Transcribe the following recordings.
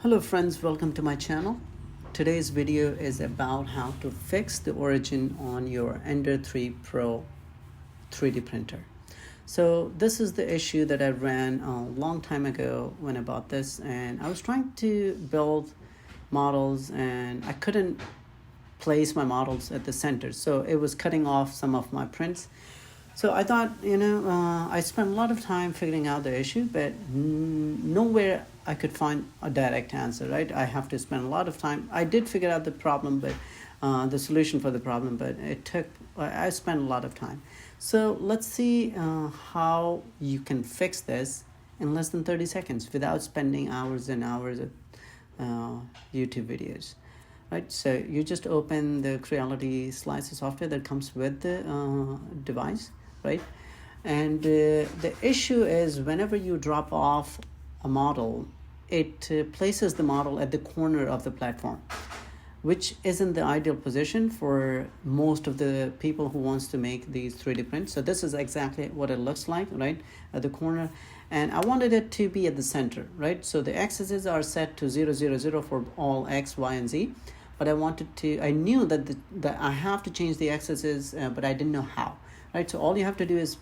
Hello friends, welcome to my channel. Today's video is about how to fix the origin on your Ender 3 Pro 3D printer. So this is the issue that I ran a long time ago when I bought this, and I was trying to build models and I couldn't place my models at the center, so it was cutting off some of my prints. So I thought, I spent a lot of time figuring out the issue, but nowhere I could find a direct answer, right? I have to spend a lot of time. I did figure out the problem, but the solution for the problem, but I spent a lot of time. So let's see how you can fix this in less than 30 seconds without spending hours and hours of YouTube videos. Right, so you just open the Creality Slicer software that comes with the device, right? And the issue is whenever you drop off a model, it places the model at the corner of the platform, which isn't the ideal position for most of the people who wants to make these 3D prints. So this is exactly what it looks like, right, at the corner. And I wanted it to be at the center, right? So the axes are set to 0, 0, 0 for all X, Y, and Z. But I knew that that I have to change the axes, but I didn't know how, right? So all you have to do is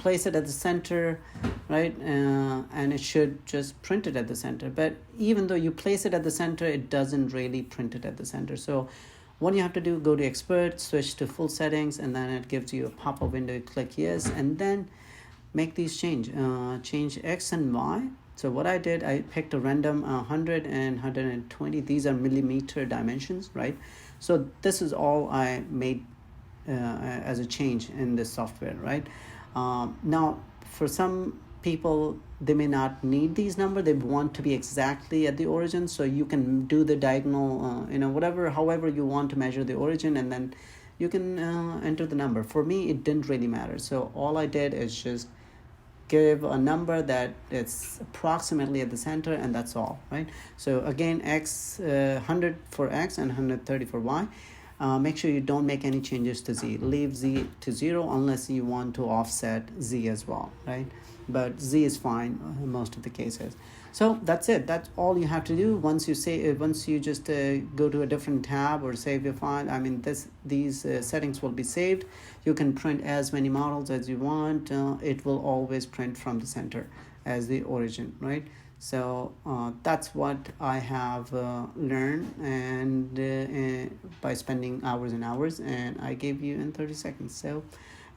place it at the center, right? And it should just print it at the center. But even though you place it at the center, it doesn't really print it at the center. So what you have to do, go to Expert, switch to full settings, and then it gives you a pop-up window. Click yes, and then make these change X and Y. So what I did, I picked a random 100 and 120. These are millimeter dimensions, right? So this is all I made as a change in this software, right? Now, for some people, they may not need these numbers. They want to be exactly at the origin. So you can do the diagonal, however you want to measure the origin, and then you can enter the number. For me, it didn't really matter. So all I did is just give a number that it's approximately at the center, and that's all, right? So again, 100 for X and 130 for Y. Make sure you don't make any changes to Z. Leave Z to 0 unless you want to offset Z as well, right? But Z is fine in most of the cases. So that's it. That's all you have to do. Once you just go to a different tab or save your file, these settings will be saved. You can print as many models as you want. It will always print from the center as the origin, right? So that's what I have learned, and by spending hours and hours, and I gave you in 30 seconds. So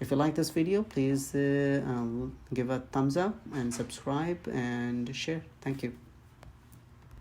if you like this video, please give a thumbs up and subscribe and share. Thank you.